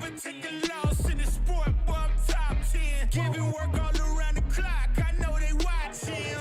never take a loss in the sport, boy, I'm top 10. Giving work all around the clock, I know they watching.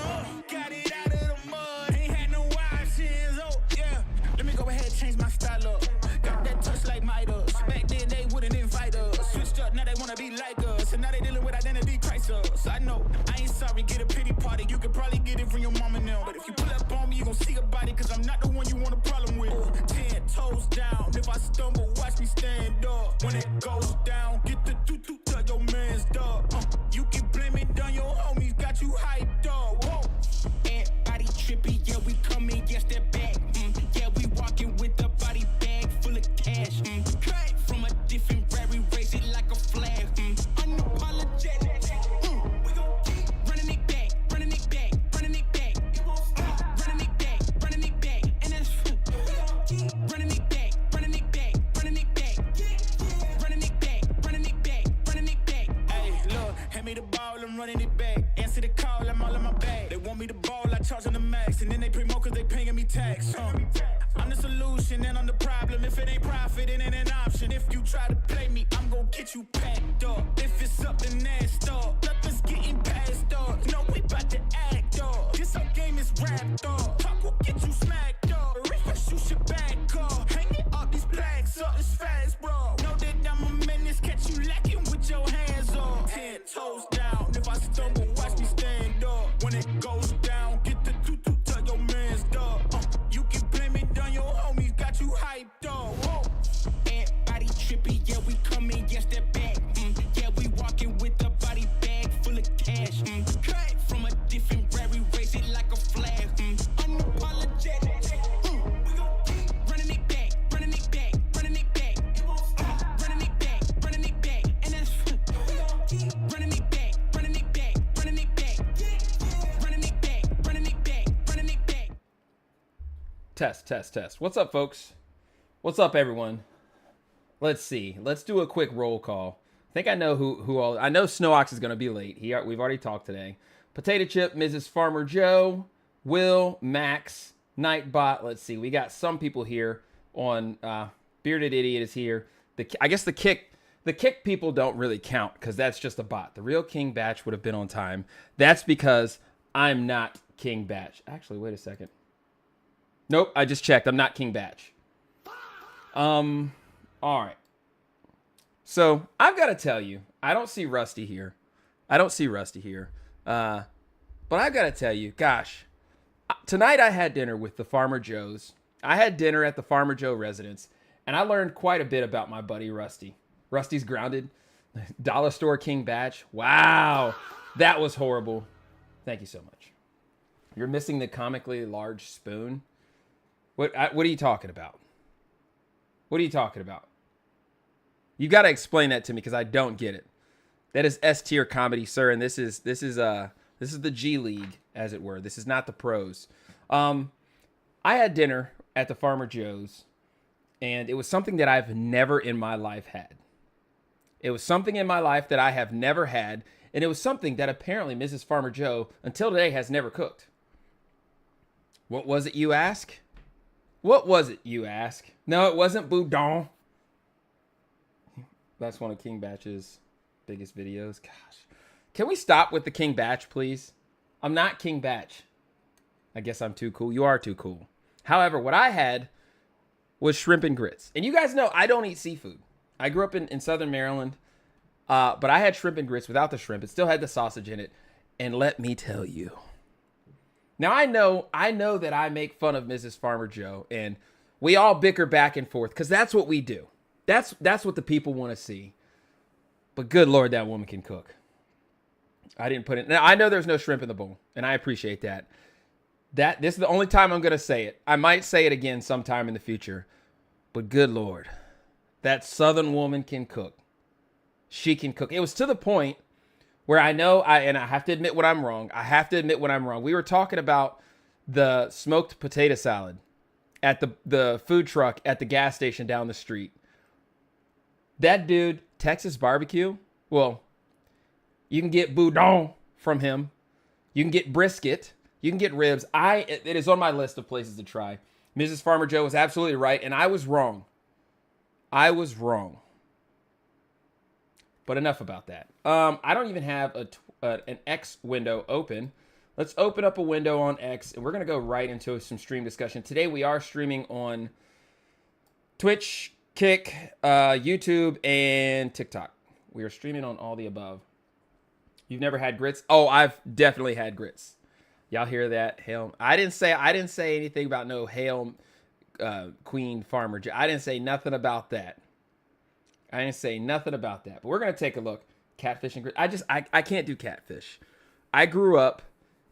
Got it out of the mud, ain't had no options. Oh, yeah. Let me go ahead and change my style up. Got that touch like Midas. Back then they wouldn't invite us. Switched up, now they wanna be like us. And now they dealing with identity crisis. I know, I ain't sorry, get a pity party. You could probably get it from your mama now. But if you pull up on me, you gon' see a body. Cause I'm not the one you want a problem with. 10 toes down, if I stumble, watch me stand up. When it goes down, get the tutu, tell your man's dog. You can blame it on your homies, got you hyped up. Whoa. Everybody trippy, yeah, we coming, yes, that back. Yeah, we walking with a body bag full of cash. From a different rary, raise it like a flag. Unapologetic. We gon' keep running it back, running it back, running it back. It won't stop. Running it back, running it back. And that's we gon' keep running it back, running it back, running it back. Running it back, running it back, running it back. Hey, look, hand me the ball, I'm running it back. Answer the call, I'm all in my bag. They want me to ball, I charge on the max. And then they promote cause they paying me tax. I'm the solution and I'm the problem. If it ain't profit, it ain't an option. If you try to play me, I'm gon' get you packed up. If it's something nasty up, nothing's getting past up. No, we bout to act up. This whole game is wrapped up. Talk will get you smacked up. Refresh, you should back up. Hanging up these plaques up, it's fast, bro. Know that I'm a menace, catch you lacking with your hands up. 10 toes down, if I stumble, watch me stand up. When it goes down, get the tutu, tell your man's dog. You can blame it on your homies, got you hyped up. Whoa. Everybody trippy, yeah, we coming, yes, that back. Yeah, we walking with a body bag full of cash. From a different rary, raise it like a flag. Unapologetic. We gon' keep running it back, running it back, running it back. It won't stop. Running it back, running it back. And that's we gon' keep running it back, running it back, running it back. Running it back, running it back, running it back. Test, test, test. What's up, folks? What's up, everyone? Let's see. Let's do a quick roll call. I think I know who all. I know Snowox is going to be late. We've already talked today. Potato Chip, Mrs. Farmer Joe, Will, Max, Nightbot. Let's see. We got some people here on. Bearded Idiot is here. I guess the kick people don't really count because that's just a bot. The real King Batch would have been on time. That's because I'm not King Batch. Actually, wait a second. Nope, I just checked. I'm not King Batch. All right. So I've got to tell you, I don't see Rusty here. But I've got to tell you, gosh, tonight I had dinner with the Farmer Joes. I had dinner at the Farmer Joe residence, and I learned quite a bit about my buddy Rusty. Rusty's grounded. Dollar Store King Batch. Wow, that was horrible. Thank you so much. You're missing the comically large spoon. What are you talking about? What are you talking about? You got to explain that to me because I don't get it. That is S tier comedy, sir, and this is the G League, as it were. This is not the pros. I had dinner at the Farmer Joe's, and it was something that I've never in my life had. It was something in my life that I have never had, and it was something that apparently Mrs. Farmer Joe, until today, has never cooked. What was it, you ask? What was it, you ask? No, it wasn't boudin. That's one of King Batch's biggest videos. Gosh. Can we stop with the King Batch, please? I'm not King Batch. I guess I'm too cool. You are too cool. However, what I had was shrimp and grits. And you guys know I don't eat seafood. I grew up in Southern Maryland, but I had shrimp and grits without the shrimp. It still had the sausage in it. And let me tell you. Now, I know that I make fun of Mrs. Farmer Joe, and we all bicker back and forth, because that's what we do. That's what the people want to see. But good Lord, that woman can cook. I didn't put it. Now, I know there's no shrimp in the bowl, and I appreciate that. This is the only time I'm going to say it. I might say it again sometime in the future. But good Lord, that Southern woman can cook. She can cook. It was to the point where I have to admit when I'm wrong. We were talking about the smoked potato salad at the food truck at the gas station down the street. That dude, Texas barbecue, well, you can get boudin from him. You can get brisket. You can get ribs. It is on my list of places to try. Mrs. Farmer Joe was absolutely right, and I was wrong. But enough about that. I don't even have an X window open. Let's open up a window on X, and we're going to go right into some stream discussion. Today we are streaming on Twitch, Kick, YouTube, and TikTok. We are streaming on all the above. You've never had grits? Oh, I've definitely had grits. Y'all hear that? Hail! I didn't say anything about no hail, Queen Farmer. I didn't say nothing about that. But we're gonna take a look. Catfish and grits. I can't do catfish. I grew up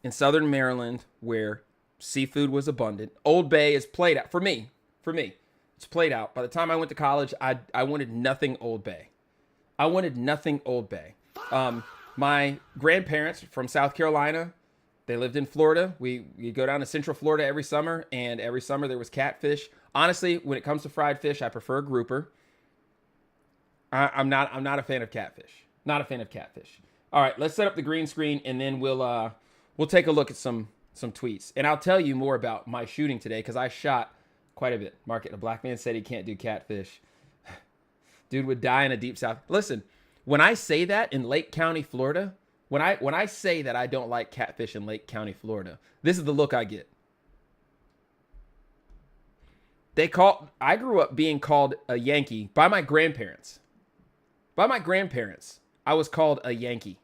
in Southern Maryland where seafood was abundant. Old Bay is played out for me. It's played out. By the time I went to college, I wanted nothing Old Bay. My grandparents from South Carolina, they lived in Florida. We go down to Central Florida every summer, and every summer there was catfish. Honestly, when it comes to fried fish, I prefer grouper. I'm not a fan of catfish. All right, let's set up the green screen, and then we'll take a look at some tweets, and I'll tell you more about my shooting today because I shot quite a bit. Market, a black man said he can't do catfish. Dude would die in a deep south. Listen, when I say that in Lake County, Florida, when I say that I don't like catfish in Lake County, Florida, this is the look I get. I grew up being called a Yankee by my grandparents. I was called a Yankee.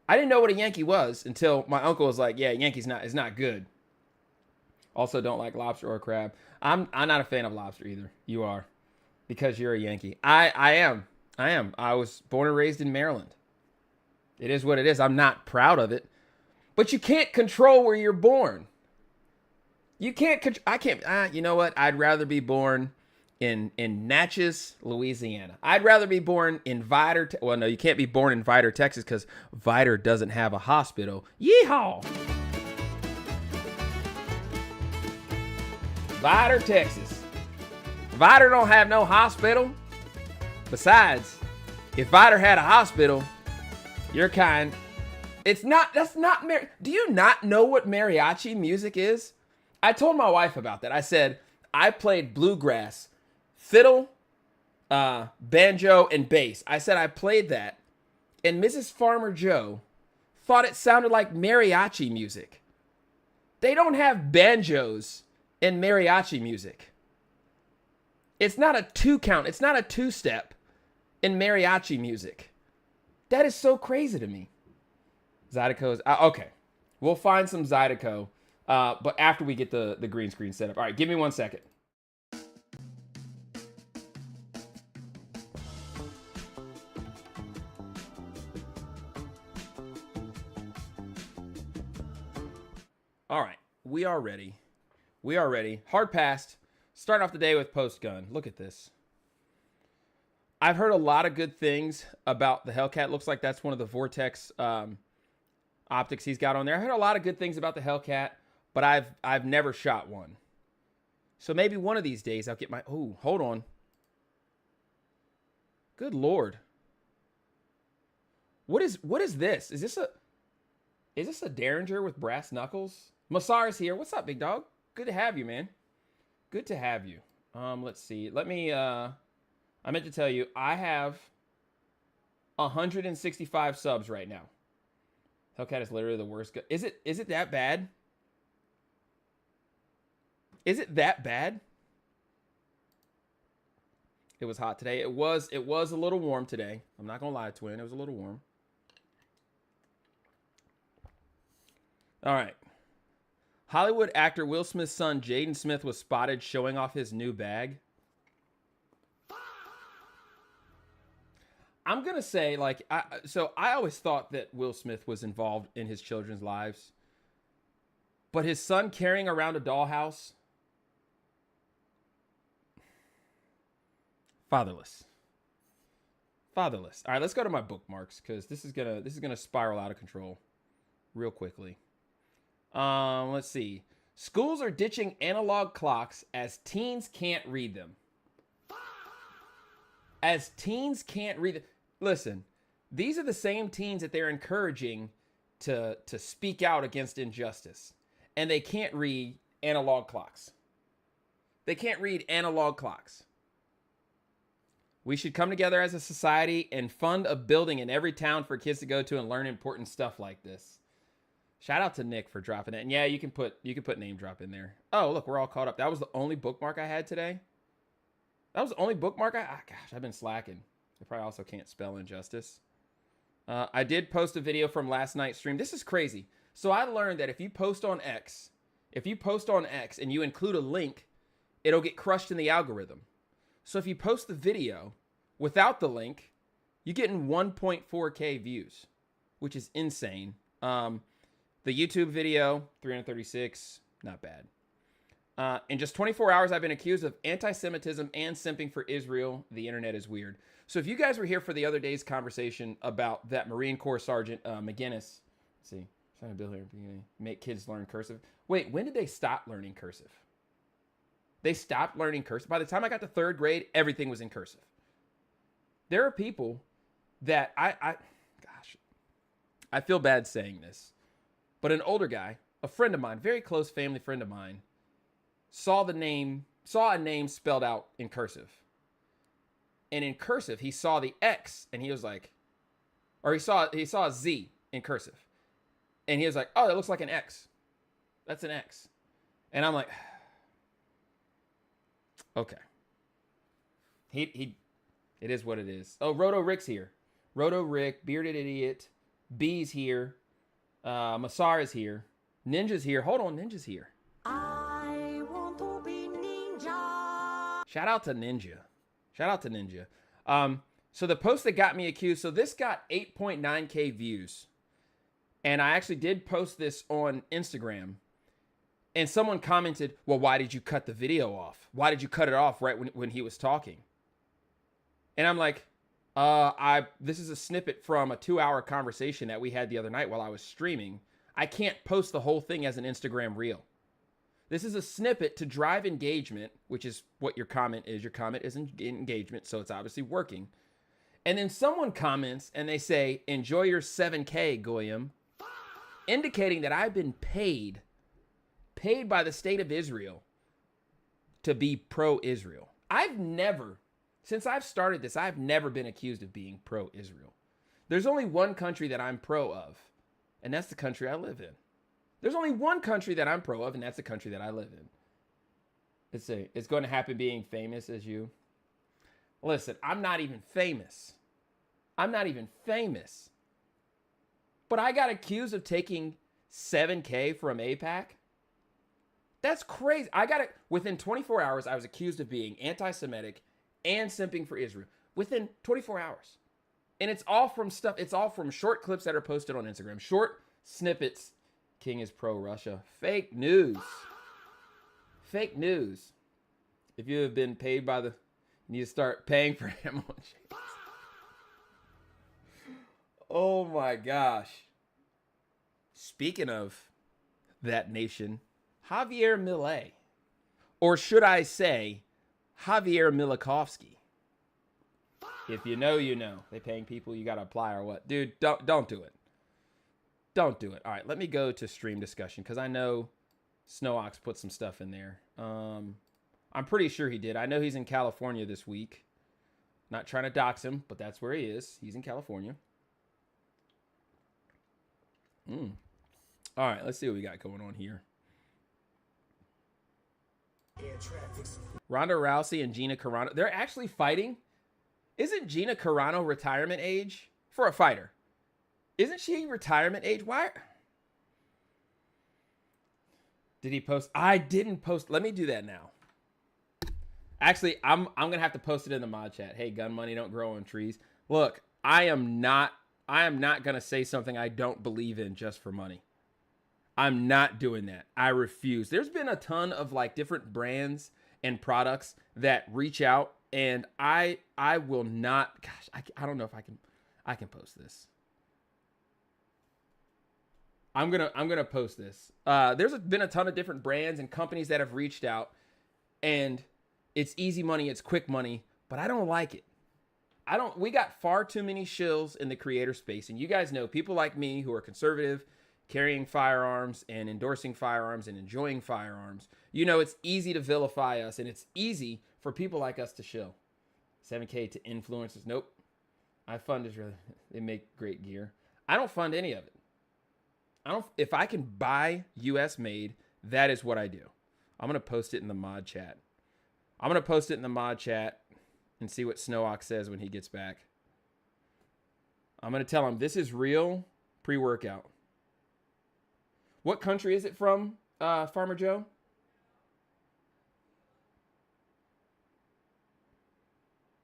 I didn't know what a Yankee was until my uncle was like, "Yeah, Yankee's not good." Also, don't like lobster or crab. I'm not a fan of lobster either. You are, because you're a Yankee. I am. I was born and raised in Maryland. It is what it is. I'm not proud of it, but you can't control where you're born. You can't. I can't. You know what? I'd rather be born in Natchez, Louisiana. I'd rather be born in Vidor. Well, no, you can't be born in Vidor, Texas, because Vidor doesn't have a hospital. Yeehaw! Vidor, Texas. Vidor don't have no hospital. Besides, if Vidor had a hospital, you're kind. That's not do you not know what mariachi music is? I told my wife about that. I said, I played bluegrass, fiddle, banjo, and bass. I said I played that, and Mrs. Farmer Joe thought it sounded like mariachi music. They don't have banjos in mariachi music. It's not a 2-count. It's not a 2-step in mariachi music. That is so crazy to me. Zydeco's okay. We'll find some Zydeco, but after we get the green screen set up. All right, give me 1 second. All right, we are ready. Hard passed. Starting off the day with post gun. Look at this. I've heard a lot of good things about the Hellcat. Looks like that's one of the Vortex optics he's got on there. I heard a lot of good things about the Hellcat, but I've never shot one. So maybe one of these days I'll get my... Oh, hold on. Good Lord. What is this? Is this a Derringer with brass knuckles? Masar's here. What's up, big dog? Good to have you, man. Good to have you. Let's see. Let me I meant to tell you, I have 165 subs right now. Hellcat is literally the worst. Is it that bad? Is it that bad? It was hot today. It was a little warm today. I'm not gonna lie, twin. It was a little warm. All right. Hollywood actor Will Smith's son, Jaden Smith, was spotted showing off his new bag. I'm going to say, like, I always thought that Will Smith was involved in his children's lives. But his son carrying around a dollhouse? Fatherless. All right, let's go to my bookmarks, because this is gonna spiral out of control real quickly. Let's see. Schools are ditching analog clocks as teens can't read them. Listen, these are the same teens that they're encouraging to speak out against injustice. And they can't read analog clocks. We should come together as a society and fund a building in every town for kids to go to and learn important stuff like this. Shout out to Nick for dropping it. And yeah, you can put name drop in there. Oh, look, we're all caught up. That was the only bookmark I had today. That was the only bookmark gosh, I've been slacking. I probably also can't spell injustice. I did post a video from last night's stream. This is crazy. So I learned that if you post on X and you include a link, it'll get crushed in the algorithm. So if you post the video without the link, you're getting 1.4K views, which is insane. The YouTube video, 336, not bad. In just 24 hours, I've been accused of anti-Semitism and simping for Israel. The internet is weird. So if you guys were here for the other day's conversation about that Marine Corps Sergeant McGinnis, let's see, trying to build here, make kids learn cursive. Wait, when did they stop learning cursive? They stopped learning cursive. By the time I got to third grade, everything was in cursive. There are people that gosh, I feel bad saying this, but an older guy, a friend of mine, very close family friend of mine, saw a name spelled out in cursive. And in cursive, he saw the X and he was like, or he saw a Z in cursive. And he was like, oh, that looks like an X. That's an X. And I'm like, okay. It is what it is. Oh, Roto Rick's here. Roto Rick, Bearded Idiot, B's here. Masar is here. Ninja's here. Hold on, Ninja's here. I want to be ninja. Shout out to Ninja. So the post that got me accused, so this got 8.9K views. And I actually did post this on Instagram. And someone commented, well, why did you cut the video off? Why did you cut it off right when he was talking? And I'm like, this is a snippet from a 2-hour conversation that we had the other night while I was streaming. I can't post the whole thing as an Instagram reel. This is a snippet to drive engagement, which is what your comment is. Your comment is engagement, so it's obviously working. And then someone comments and they say, enjoy your 7K, Goyim, indicating that I've been paid by the state of Israel to be pro-Israel. Since I've started this, I've never been accused of being pro-Israel. There's only one country that I'm pro of, and that's the country I live in. There's only one country that I'm pro of, and that's the country that I live in. It's going to happen being famous as you. Listen, I'm not even famous. But I got accused of taking 7K from AIPAC. That's crazy. I got it within 24 hours. I was accused of being anti-Semitic and simping for Israel within 24 hours. And it's all from short clips that are posted on Instagram. Short snippets. King is pro-Russia. Fake news. If you have been paid by you need to start paying for emojis. Oh my gosh. Speaking of that nation, Javier Milei, or should I say Javier Milikovsky. If you know, you know. They paying people, you got to apply or what? Dude, don't do it. Don't do it. All right, let me go to stream discussion because I know Snowox put some stuff in there. I'm pretty sure he did. I know he's in California this week. Not trying to dox him, but that's where he is. He's in California. All right, let's see what we got going on here. Ronda Rousey and Gina Carano. They're actually fighting. Isn't Gina Carano retirement age for a fighter? Isn't she retirement age? Why? Did he post? I didn't post. Let me do that now. Actually, I'm gonna have to post it in the mod chat. Hey, gun money don't grow on trees. Look, I am not gonna say something I don't believe in just for money. I'm not doing that. I refuse. There's been a ton of like different brands and products that reach out, and I will not. Gosh, I don't know if I can post this. I'm gonna post this. There's been a ton of different brands and companies that have reached out, and it's easy money, it's quick money, but I don't like it. We got far too many shills in the creator space, and you guys know people like me who are conservative, carrying firearms and endorsing firearms and enjoying firearms. You know, it's easy to vilify us, and it's easy for people like us to shill. 7K to influencers. Nope. I fund Israeli. They make great gear. I don't fund any of it. If I can buy US made, that is what I do. I'm going to post it in the mod chat. and see what Snowox says when he gets back. I'm going to tell him this is real pre-workout. What country is it from, Farmer Joe?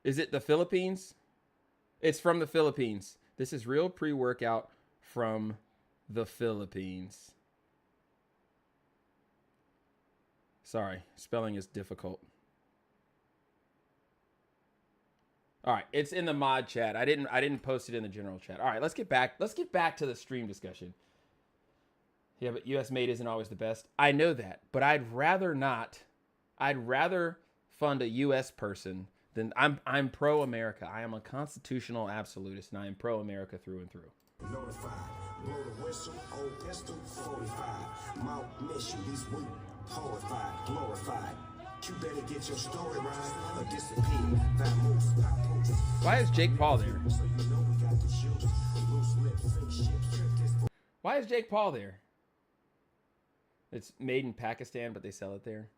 Is it the Philippines? It's from the Philippines. This is real pre-workout from the Philippines. Sorry, spelling is difficult. All right, it's in the mod chat. I didn't post it in the general chat. All right, let's get back to the stream discussion. Yeah, but US made isn't always the best. I know that, but I'd rather not. I'd rather fund a US person than I'm pro America. I am a constitutional absolutist, and I am pro America through and through. Notified, blow the whistle, old pistol, 45. Mouth mission, these weak, horrified, glorified. You better get your story right or disappear. That moves, why is Jake Paul there? Why is Jake Paul there? It's made in Pakistan, but they sell it there.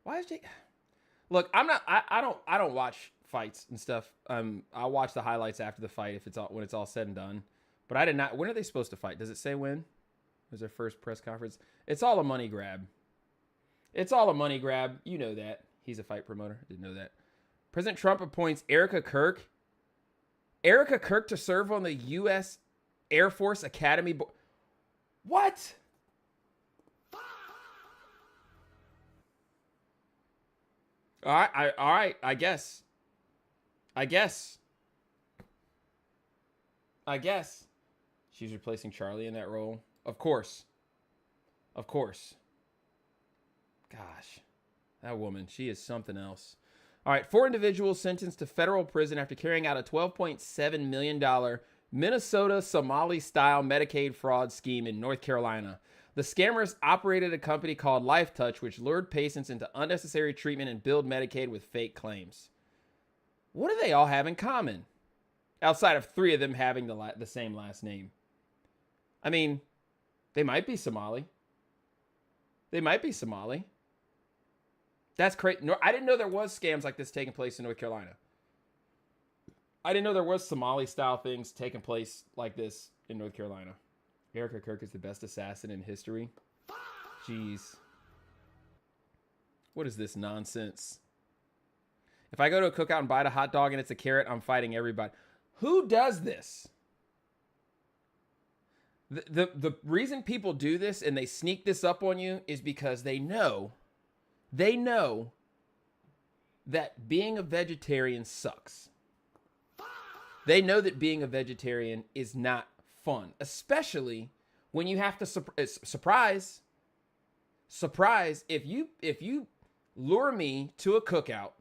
Why is Jake? Look, I don't watch fights and stuff. I'll watch the highlights after the fight when it's all said and done. But I did not. When are they supposed to fight? Does it say when? Was their first press conference? It's all a money grab. It's all a money grab. You know that. He's a fight promoter. Didn't know that. President Trump appoints Erica Kirk to serve on the U.S. Air Force Academy Board. What? All right. I guess. She's replacing Charlie in that role. Of course. Gosh, that woman, she is something else. All right, 4 individuals sentenced to federal prison after carrying out a $12.7 million Minnesota Somali-style Medicaid fraud scheme in North Carolina. The scammers operated a company called LifeTouch, which lured patients into unnecessary treatment and billed Medicaid with fake claims. What do they all have in common? Outside of 3 of them having the same last name. I mean, they might be Somali. That's crazy. No, I didn't know there was scams like this taking place in North Carolina. I didn't know there was Somali-style things taking place like this in North Carolina. Erica Kirk is the best assassin in history. Jeez. What is this nonsense? If I go to a cookout and buy a hot dog and it's a carrot, I'm fighting everybody. Who does this? The reason people do this and they sneak this up on you is because they know that being a vegetarian sucks. They know that being a vegetarian is not fun, especially when you have to surprise. If you lure me to a cookout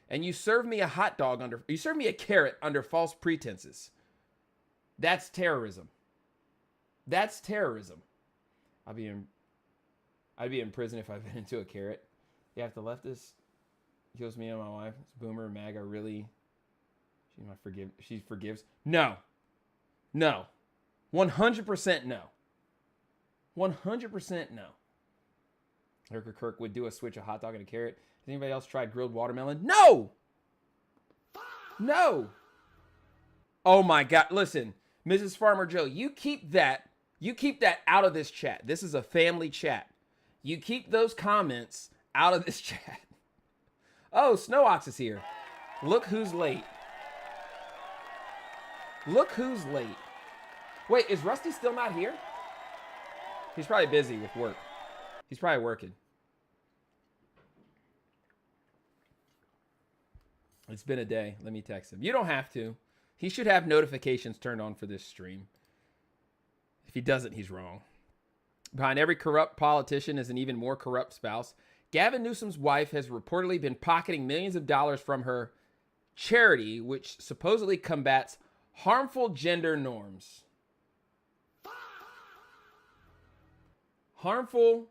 and you serve me a hot dog you serve me a carrot under false pretenses, that's terrorism. I'd be in prison if I bit into a carrot. Yeah, if the leftist kills me and my wife, it's Boomer and MAGA really. She forgives. No. 100% no. 100% no. Erica Kirk would do a switch of hot dog and a carrot. Has anybody else tried grilled watermelon? No. Oh my God! Listen, Mrs. Farmer Joe, you keep that out of this chat. This is a family chat. You keep those comments out of this chat. Oh, Snowox is here. Look who's late. Wait, is Rusty still not here? He's probably busy with work. He's probably working. It's been a day. Let me text him. You don't have to. He should have notifications turned on for this stream. If he doesn't, he's wrong. Behind every corrupt politician is an even more corrupt spouse. Gavin Newsom's wife has reportedly been pocketing millions of dollars from her charity, which supposedly combats harmful gender norms. Oh,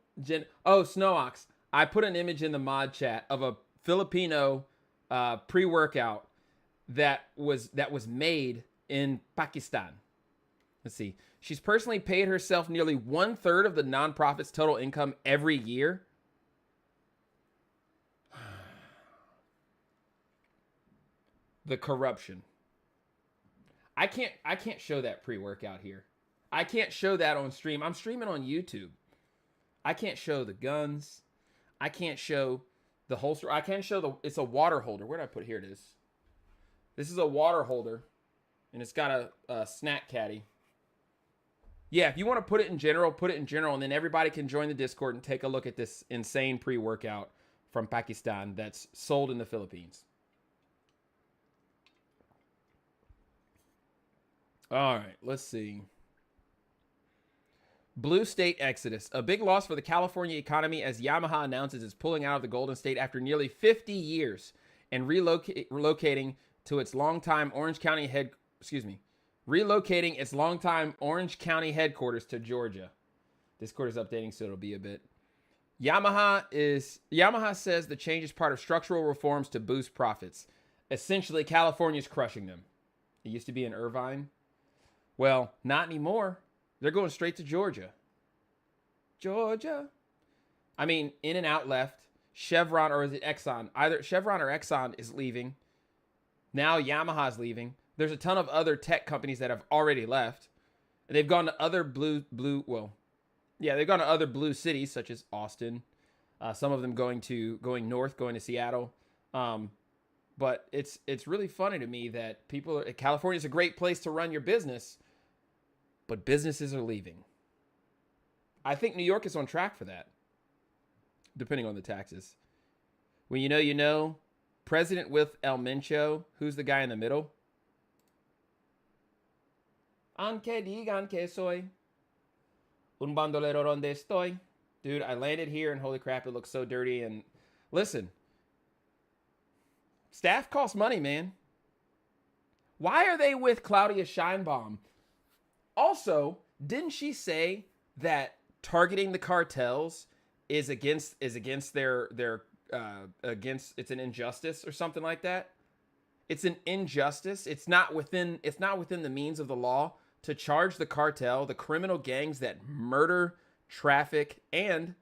Snowox, I put an image in the mod chat of a Filipino pre-workout that was made in Pakistan. Let's see. She's personally paid herself nearly 1/3 of the nonprofit's total income every year. The corruption. I can't show that pre-workout here. I can't show that on stream. I'm streaming on YouTube. I can't show the guns. I can't show the holster. I can't show it's a water holder. Where did I put it? Here it is. This is a water holder, and it's got a snack caddy. Yeah, if you want to put it in general, put it in general, and then everybody can join the Discord and take a look at this insane pre-workout from Pakistan that's sold in the Philippines. All right, let's see. Blue State Exodus. A big loss for the California economy as Yamaha announces it's pulling out of the Golden State after nearly 50 years and relocating to its longtime relocating its longtime Orange County headquarters to Georgia. Discord is updating, so it'll be a bit. Yamaha says the change is part of structural reforms to boost profits. Essentially, California's crushing them. It used to be in Irvine. Well, not anymore. They're going straight to Georgia. Georgia. I mean, In and Out left. Chevron, or is it Exxon? Either Chevron or Exxon is leaving. Now Yamaha's leaving. There's a ton of other tech companies that have already left. And they've gone to other they've gone to other blue cities such as Austin. Some of them going north, going to Seattle. But it's really funny to me that California's a great place to run your business, but businesses are leaving. I think New York is on track for that, depending on the taxes. When you know, President with El Mencho, who's the guy in the middle? Aunque digan que soy un bandolero donde estoy. Dude, I landed here and holy crap, it looks so dirty. And listen, staff costs money, man. Why are they with Claudia Scheinbaum? Also, didn't she say that targeting the cartels is against their it's an injustice or something like that? It's an injustice. It's not within the means of the law to charge the cartel, the criminal gangs that murder, traffic, and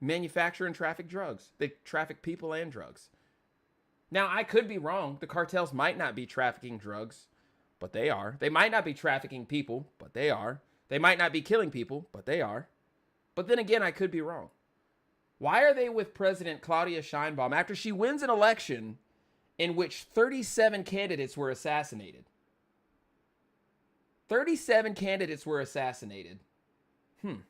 manufacture and traffic drugs. They traffic people and drugs. Now, I could be wrong. The cartels might not be trafficking drugs, but they are. They might not be trafficking people, but they are. They might not be killing people, but they are. But then again, I could be wrong. Why are they with President Claudia Scheinbaum after she wins an election in which 37 candidates were assassinated? 37 candidates were assassinated. I'm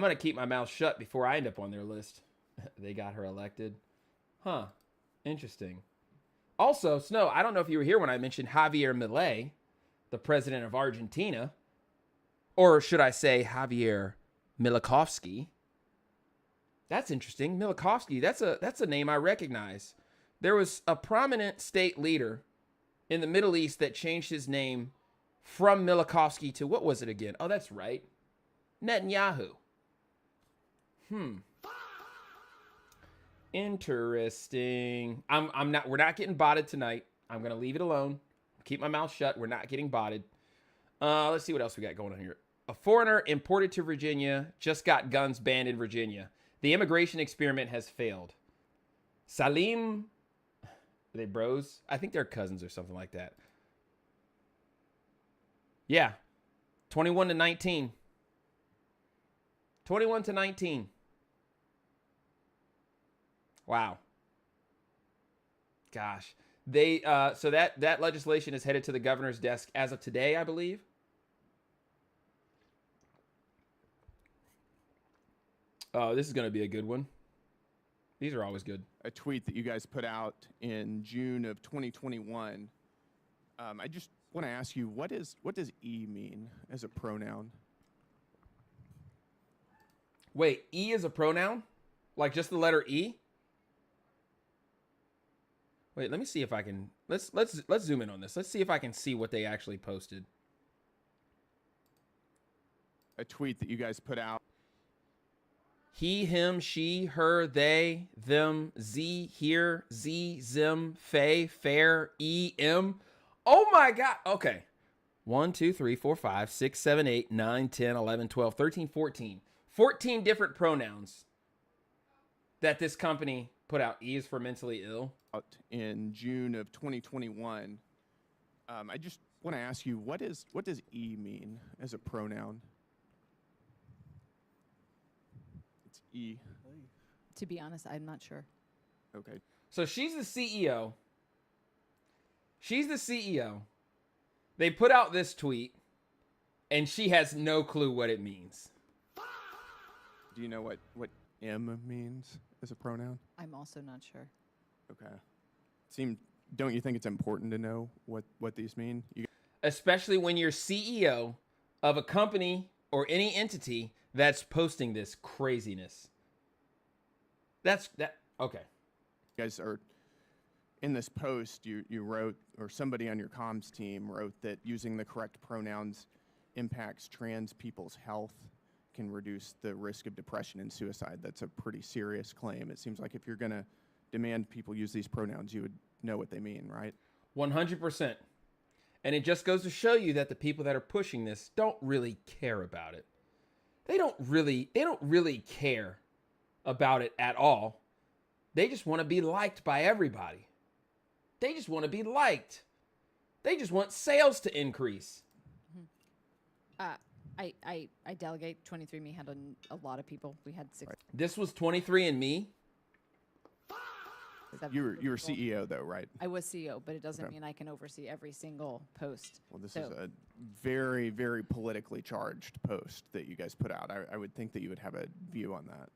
going to keep my mouth shut before I end up on their list. They got her elected. Huh. Interesting. Also, Snow, I don't know if you were here when I mentioned Javier Milei, the president of Argentina. Or should I say Javier Milakovsky? That's interesting. Milakovsky, that's a name I recognize. There was a prominent state leader in the Middle East that changed his name from Milakovsky to, what was it again? Oh, that's right. Netanyahu. Interesting. We're not getting botted tonight. I'm going to leave it alone. Keep my mouth shut. We're not getting botted. Let's see what else we got going on here. A foreigner imported to Virginia just got guns banned in Virginia. The immigration experiment has failed. Salim, are they bros? I think they're cousins or something like that. Yeah. 21-19. 21-19. Wow. Gosh. They so that legislation is headed to the governor's desk as of today, I believe. Oh, this is going to be a good one. These are always good. A tweet that you guys put out in June of 2021. I just want to ask you, what does E mean as a pronoun? Wait, E is a pronoun? Like just the letter E? Wait, let me see if I can. Let's zoom in on this. Let's see if I can see what they actually posted. A tweet that you guys put out. He, him, she, her, they, them, z, here, z, zim, fay, fair, e, m. Oh my God. Okay. 1, 2, 3, 4, 5, 6, 7, 8, 9, 10, 11, 12, 13, 14. 14 different pronouns that this company put out. E is for mentally ill. In June of 2021, I just want to ask you, what does E mean as a pronoun? It's E. To be honest, I'm not sure. Okay. So she's the CEO. She's the CEO. They put out this tweet, and she has no clue what it means. Do you know what M means as a pronoun? I'm also not sure. Okay. Don't you think it's important to know what these mean? Especially when you're CEO of a company or any entity that's posting this craziness. Okay. You guys are in this post. You wrote, or somebody on your comms team wrote, that using the correct pronouns impacts trans people's health, can reduce the risk of depression and suicide. That's a pretty serious claim. It seems like if you're going to demand people use these pronouns, you would know what they mean, right? 100%. And it just goes to show you that the people that are pushing this don't really care about it. They don't really care about it at all. They just want to be liked by everybody. They just want to be liked. They just want sales to increase. I delegate. 23andMe had a lot of people. We had 6. This was 23andMe. You were CEO though, right? I was CEO, but it doesn't mean I can oversee every single post. Well, this is a very, very politically charged post that you guys put out. I would think that you would have a view on that.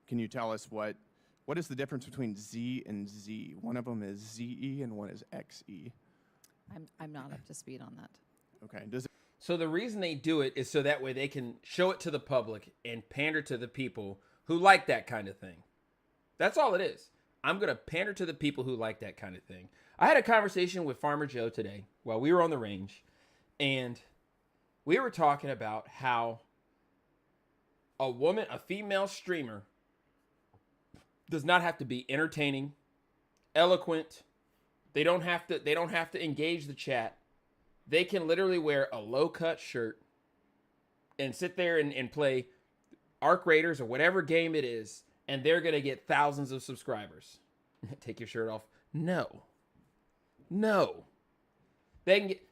Can you tell us what is the difference between Z and Z? One of them is ZE and one is XE. I'm not up to speed on that. Okay. So the reason they do it is so that way they can show it to the public and pander to the people who like that kind of thing. That's all it is. I'm going to pander to the people who like that kind of thing. I had a conversation with Farmer Joe today while we were on the range, and we were talking about how a female streamer, does not have to be entertaining, eloquent. They don't have to engage the chat. They can literally wear a low-cut shirt and sit there and play Arc Raiders or whatever game it is, and they're going to get thousands of subscribers. Take your shirt off. No. They can get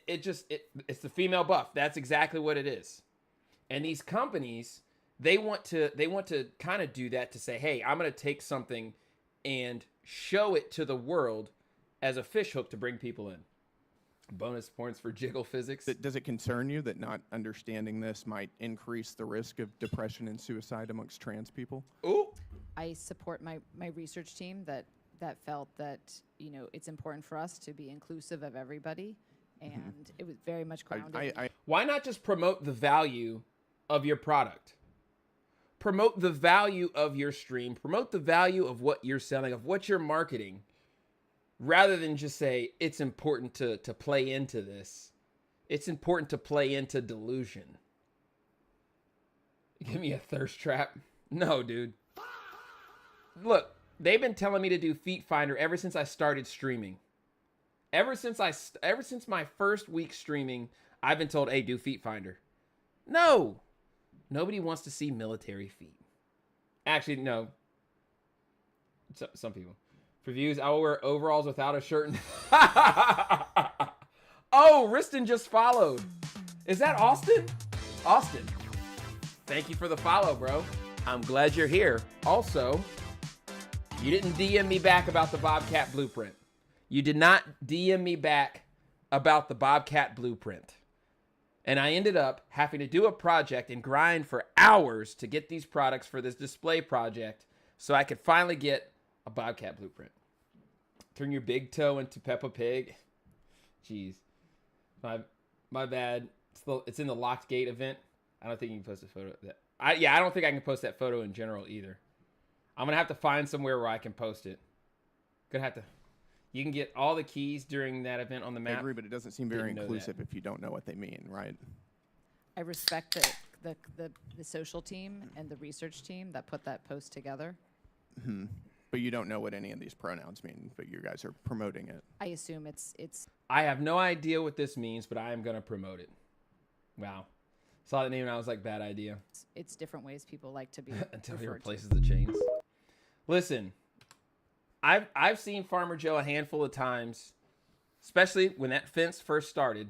it's the female buff. That's exactly what it is. And these companies, they want to kind of do that to say, "Hey, I'm going to take something and show it to the world as a fishhook to bring people in." Bonus points for jiggle physics. Does it concern you that not understanding this might increase the risk of depression and suicide amongst trans people? Ooh. I support my research team that felt that, it's important for us to be inclusive of everybody, and it was very much grounded. Why not just promote the value of your product? Promote the value of your stream. Promote the value of what you're selling, of what you're marketing, rather than just say it's important to play into this. It's important to play into delusion. Give me a thirst trap. No, dude. Look, they've been telling me to do Feet Finder ever since I started streaming. Ever since my first week streaming, I've been told, "Hey, do Feet Finder." No. Nobody wants to see military feet. Actually, no. Some people. For views, I will wear overalls without a shirt. Oh, Riston just followed. Is that Austin? Austin, thank you for the follow, bro. I'm glad you're here. Also, you didn't DM me back about the Bobcat Blueprint. You did not DM me back about the Bobcat Blueprint. And I ended up having to do a project and grind for hours to get these products for this display project so I could finally get a Bobcat Blueprint. Turn your big toe into Peppa Pig. Jeez. My bad. It's in the Locked Gate event. I don't think you can post a photo of that. I don't think I can post that photo in general either. I'm going to have to find somewhere where I can post it. You can get all the keys during that event on the map. I agree, but it doesn't seem very inclusive if you don't know what they mean, right? I respect the social team and the research team that put that post together. But you don't know what any of these pronouns mean, but you guys are promoting it. I assume it's I have no idea what this means, but I am going to promote it. Wow. Saw the name and I was like, bad idea. it's different ways people like to be Until he referred to. replaces the chains. Listen, I've seen Farmer Joe a handful of times, especially when that fence first started,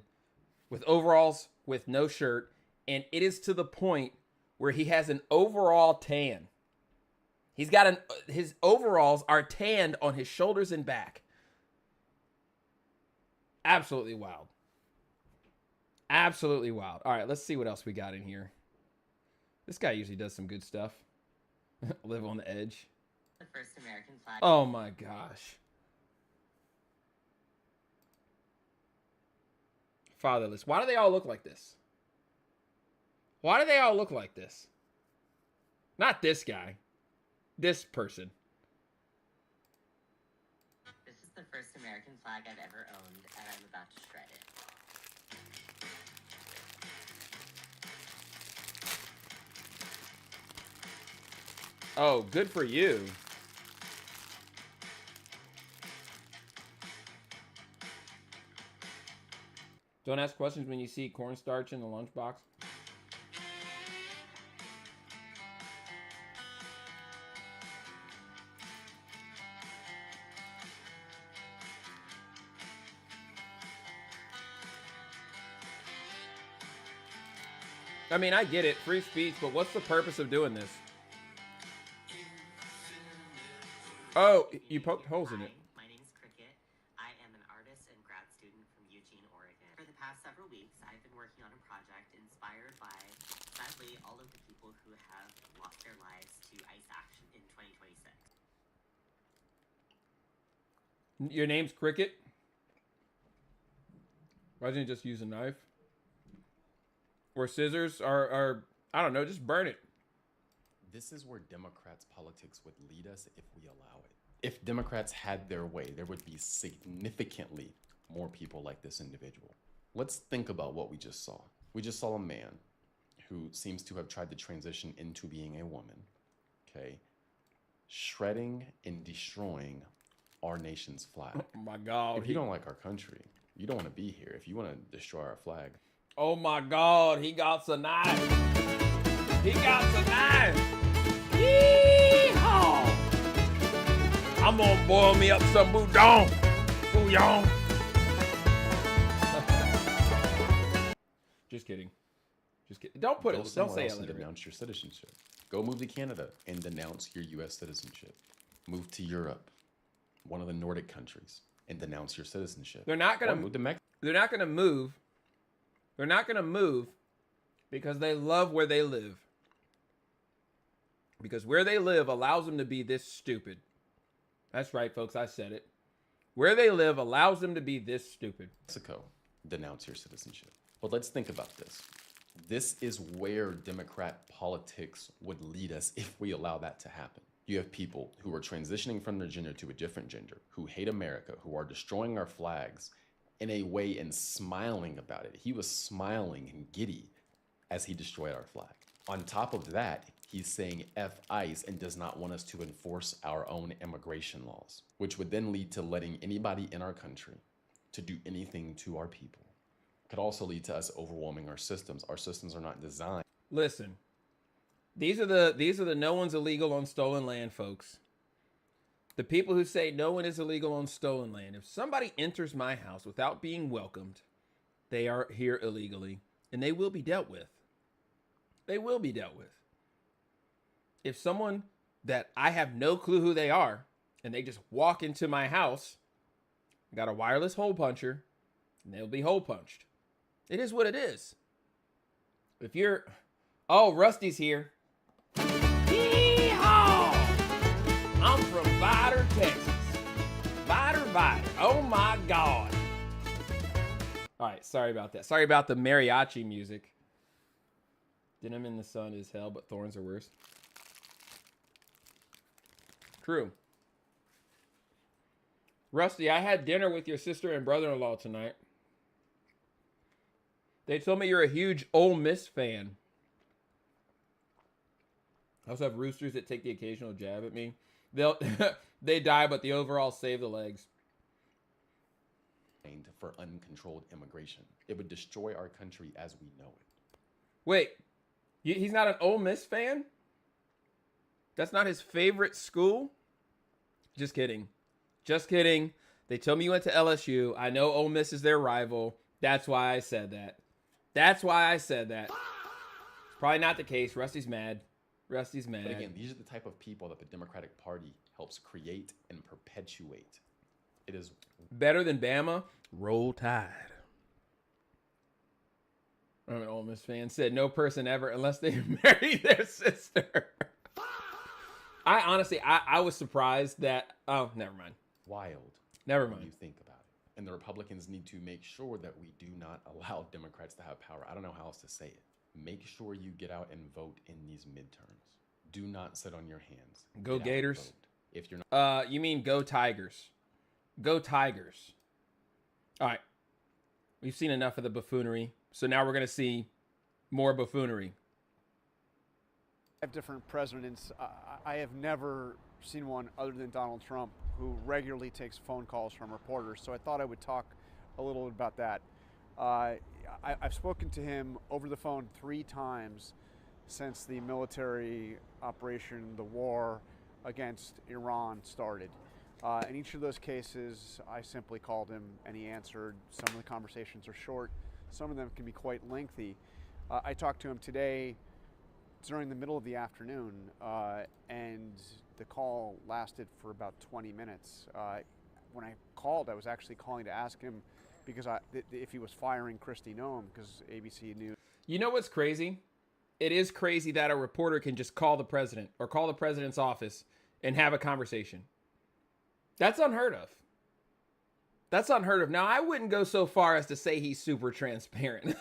with overalls, with no shirt, and it is to the point where he has an overall tan. He's got his overalls are tanned on his shoulders and back. Absolutely wild. Absolutely wild. All right, let's see what else we got in here. This guy usually does some good stuff. Live on the edge. The first American flag. Oh my gosh. Fatherless. Why do they all look like this? Why do they all look like this? Not this guy. This person. This is the first American flag I've ever owned, and I'm about to shred it. Oh, good for you. Don't ask questions when you see cornstarch in the lunchbox. I mean, I get it, free speech, but what's the purpose of doing this? Oh, you poked holes in it. My name's Cricket. I am an artist and grad student from Eugene, Oregon. For the past several weeks, I've been working on a project inspired by, sadly, all of the people who have lost their lives to ICE action in 2026. Your name's Cricket? Why didn't you just use a knife? Or scissors? Or I don't know, just burn it. This is where Democrats' politics would lead us if we allow it. If Democrats had their way, there would be significantly more people like this individual. Let's think about what we just saw. We just saw a man who seems to have tried to transition into being a woman, okay, shredding and destroying our nation's flag. Oh my God. If you don't like our country, you don't want to be here. If you want to destroy our flag. Oh my God, he got a knife. He got a knife. Yee-haw. I'm gonna boil me up some boudin. Bouillon. Just kidding. Just kidding. Don't put Go it. Don't somewhere say else it. and denounce your citizenship. Go move to Canada and denounce your U.S. citizenship. Move to Europe, one of the Nordic countries, and denounce your citizenship. They're not gonna Or move to Mexico. They're not gonna move. They're not gonna move because they love where they live. Because where they live allows them to be this stupid. That's right, folks. I said it. Where they live allows them to be this stupid. Mexico, denounce your citizenship. But let's think about this. This is where Democrat politics would lead us if we allow that to happen. You have people who are transitioning from their gender to a different gender, who hate America, who are destroying our flags in a way and smiling about it. He was smiling and giddy as he destroyed our flag. On top of that, he's saying F ICE and does not want us to enforce our own immigration laws, which would then lead to letting anybody in our country to do anything to our people. Could also lead to us overwhelming our systems. Our systems are not designed. Listen, these are the no one's illegal on stolen land, folks. The people who say no one is illegal on stolen land. If somebody enters my house without being welcomed, they are here illegally, and they will be dealt with. They will be dealt with. If someone that I have no clue who they are, and they just walk into my house, I got a wireless hole puncher, and they'll be hole punched. It is what it is. If you're... Oh, Rusty's here. Yee-haw! I'm from Vidor, Texas. Vidor. Oh my God. All right, sorry about that. Sorry about the mariachi music. Denim in the sun is hell, but thorns are worse. True. Rusty, I had dinner with your sister and brother-in-law tonight. They told me you're a huge Ole Miss fan. I also have roosters that take the occasional jab at me. They'll they die, but the overall save the legs. For uncontrolled immigration. It would destroy our country as we know it. Wait, he's not an Ole Miss fan? That's not his favorite school? Just kidding. Just kidding. They told me you went to LSU. I know Ole Miss is their rival. That's why I said that. That's why I said that. It's probably not the case. Rusty's mad. Rusty's mad. But again, these are the type of people that the Democratic Party helps create and perpetuate. It is better than Bama. Roll Tide. I'm an Ole Miss fan. Said no person ever unless they marry their sister. I honestly, I was surprised that. Oh, never mind. Wild. Never when mind. you think about it. And the Republicans need to make sure that we do not allow Democrats to have power. I don't know how else to say it. Make sure you get out and vote in these midterms. Do not sit on your hands. Go Get out and Gators. vote. If you're not. You mean go Tigers? Go Tigers. All right. We've seen enough of the buffoonery. So now we're going to see more buffoonery. I have different presidents. I have never seen one other than Donald Trump who regularly takes phone calls from reporters. So I thought I would talk a little about that. I've spoken to him over the phone 3 times since the military operation, the war against Iran started. In each of those cases, I simply called him and he answered. Some of the conversations are short. Some of them can be quite lengthy. I talked to him today during the middle of the afternoon, and the call lasted for about 20 minutes. When I called, I was actually calling to ask him because if he was firing Kristi Noem, because ABC News. You know what's crazy? It is crazy that a reporter can just call the president or call the president's office and have a conversation. That's unheard of. That's unheard of. Now, I wouldn't go so far as to say he's super transparent.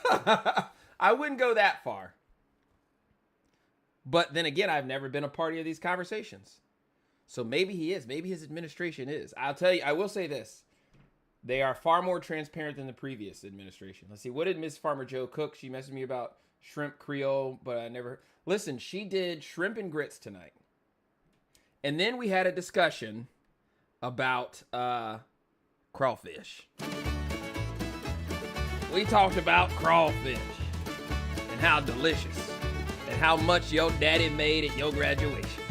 I wouldn't go that far. But then again, I've never been a party of these conversations. So maybe he is. Maybe his administration is. I'll tell you, I will say this. They are far more transparent than the previous administration. Let's see. What did Miss Farmer Joe cook? She messaged me about shrimp Creole, but I never... Listen, she did shrimp and grits tonight. And then we had a discussion about crawfish. We talked about crawfish and how delicious and how much your daddy made at your graduation.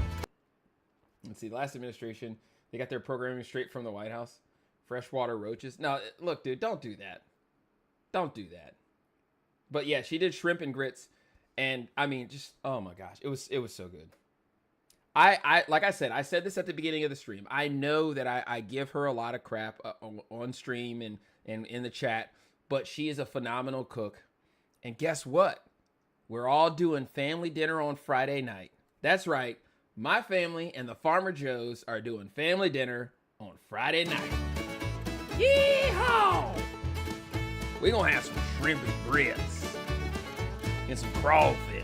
Let's see, last administration, they got their programming straight from the White House. Freshwater roaches. No, look, dude, don't do that. Don't do that. But yeah, she did shrimp and grits, and I mean, just oh my gosh, it was so good. I like I said this at the beginning of the stream. I know that I give her a lot of crap on stream and in the chat, but she is a phenomenal cook. And guess what? We're all doing family dinner on Friday night. That's right. My family and the Farmer Joes are doing family dinner on Friday night. Yeehaw! We're going to have some shrimp and grits and some crawfish.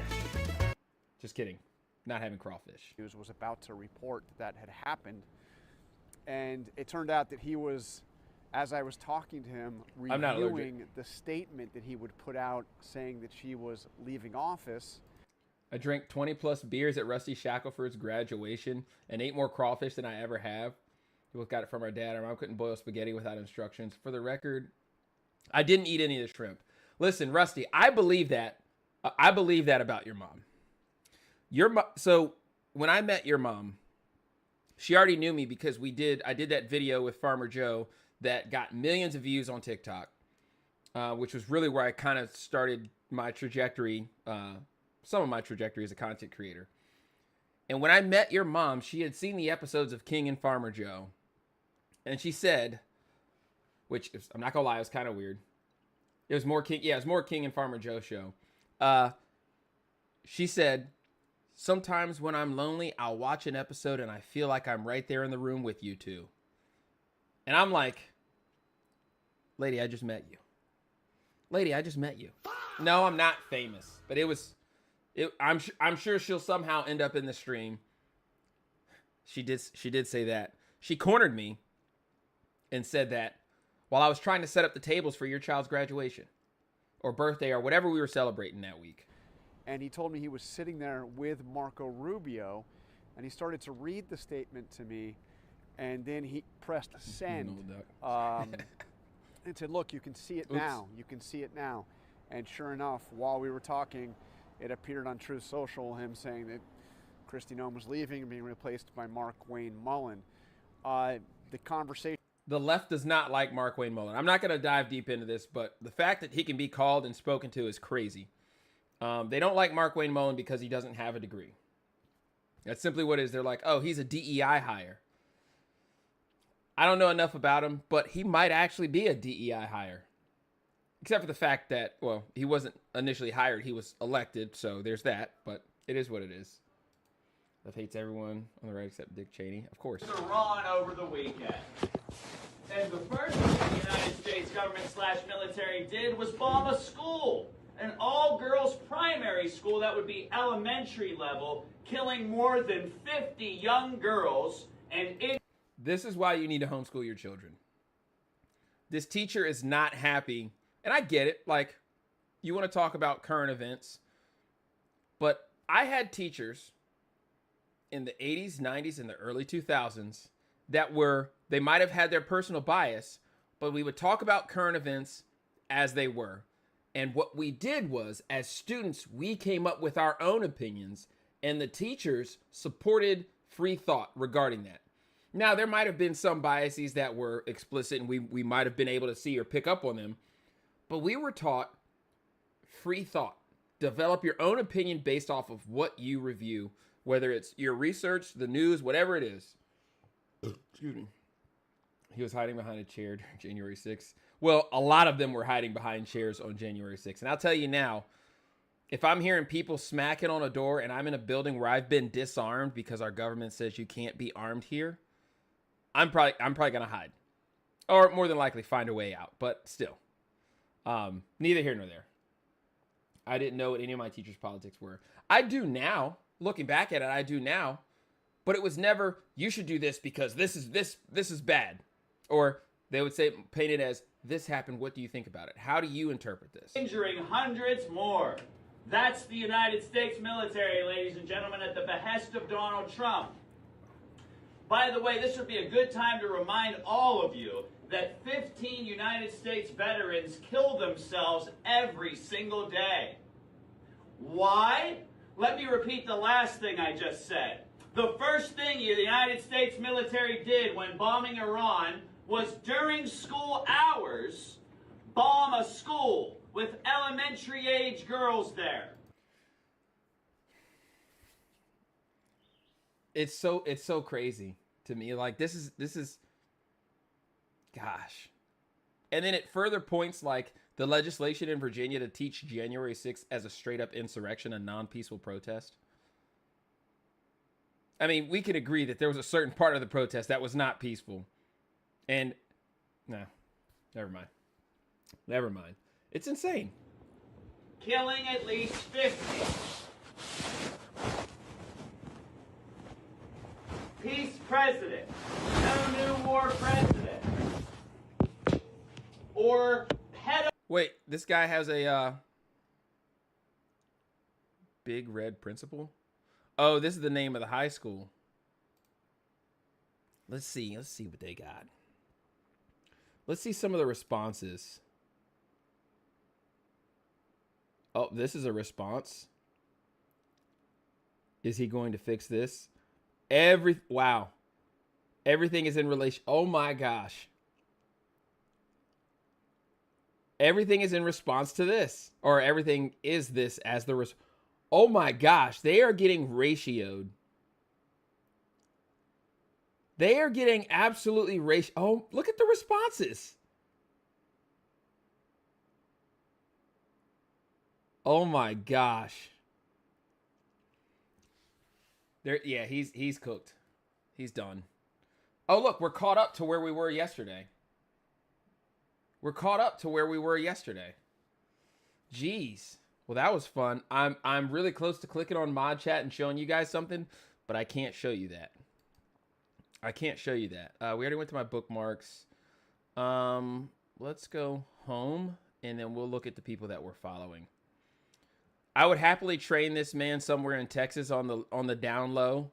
Just kidding. Not having crawfish. News was about to report that had happened. And it turned out that he was, as I was talking to him, reviewing the statement that he would put out saying that she was leaving office. I drank 20 plus beers at Rusty Shackelford's graduation and ate more crawfish than I ever have. We both got it from our dad. Our mom couldn't boil spaghetti without instructions. For the record, I didn't eat any of the shrimp. Listen, Rusty, I believe that. I believe that about your mom. So when I met your mom, she already knew me because I did that video with Farmer Joe that got millions of views on TikTok, which was really where I kind of started my trajectory, some of my trajectory as a content creator. And when I met your mom, she had seen the episodes of King and Farmer Joe. And she said, which I'm not gonna lie, it was kind of weird. It was more King. Yeah, it was more King and Farmer Joe show. She said, sometimes when I'm lonely, I'll watch an episode and I feel like I'm right there in the room with you two. And I'm like, lady, I just met you. Lady, I just met you. No, I'm not famous, but I'm sure she'll somehow end up in the stream. She did say that. She cornered me and said that while I was trying to set up the tables for your child's graduation or birthday or whatever we were celebrating that week. and he told me he was sitting there with Marco Rubio, and he started to read the statement to me, and then he pressed send and said, look, you can see it now. You can see it now. And sure enough, while we were talking, it appeared on Truth Social, him saying that Kristi Noem was leaving and being replaced by Mark Wayne Mullen. The conversation. The left does not like Mark Wayne Mullen. I'm not going to dive deep into this, but the fact that he can be called and spoken to is crazy. They don't like Mark Wayne Mullen because he doesn't have a degree. That's simply what it is. They're like, oh, he's a DEI hire. I don't know enough about him, but he might actually be a DEI hire. Except for the fact that, well, he wasn't initially hired. He was elected, so there's that. But it is what it is. Left hates everyone on the right except Dick Cheney. Of course. Iran over the weekend. And the first thing the United States government/military did was bomb a school. An all-girls primary school that would be elementary level, killing more than 50 young girls and This is why you need to homeschool your children. This teacher is not happy. And I get it. Like, you want to talk about current events. But I had teachers in the 80s, 90s, and the early 2000s that they might have had their personal bias, but we would talk about current events as they were. And what we did was, as students, we came up with our own opinions, and the teachers supported free thought regarding that. Now, there might have been some biases that were explicit, and we might have been able to see or pick up on them, but we were taught free thought. Develop your own opinion based off of what you review, whether it's your research, the news, whatever it is. Excuse me. He was hiding behind a chair during January 6th. Well, a lot of them were hiding behind chairs on January 6th. And I'll tell you now, if I'm hearing people smacking on a door and I'm in a building where I've been disarmed because our government says you can't be armed here, I'm probably going to hide. Or more than likely find a way out. But still, neither here nor there. I didn't know what any of my teachers' politics were. I do now. Looking back at it, I do now. But it was never, you should do this because this is bad. Or they would say, paint it as, this happened, what do you think about it? How do you interpret this? injuring hundreds more. That's the United States military, ladies and gentlemen, at the behest of Donald Trump. By the way, this would be a good time to remind all of you that 15 United States veterans kill themselves every single day. Why? Let me repeat the last thing I just said. The first thing the United States military did when bombing Iran was during school hours, bomb a school with elementary age girls there. It's so crazy to me. Like, this is gosh. And then it further points like the legislation in Virginia to teach January 6th as a straight up insurrection, a non-peaceful protest. I mean, we can agree that there was a certain part of the protest that was not peaceful. And no, never mind. Never mind. It's insane. Killing at least 50. Peace president. No new war president. Or pedo. Wait, this guy has a big red principal? Oh, this is the name of the high school. Let's see what they got. Let's see some of the responses. Oh, this is a response. Is he going to fix this? Wow. Everything is in relation. Oh my gosh. Everything is in response to this. Or everything is this as the oh my gosh. They are getting ratioed. They are getting absolutely oh, look at the responses. Oh my gosh. Yeah, he's cooked. He's done. Oh, look, we're caught up to where we were yesterday. We're caught up to where we were yesterday. Jeez. Well, that was fun. I'm really close to clicking on mod chat and showing you guys something, but I can't show you that. I can't show you that. We already went to my bookmarks. Let's go home, and then we'll look at the people that we're following. I would happily train this man somewhere in Texas on the down low.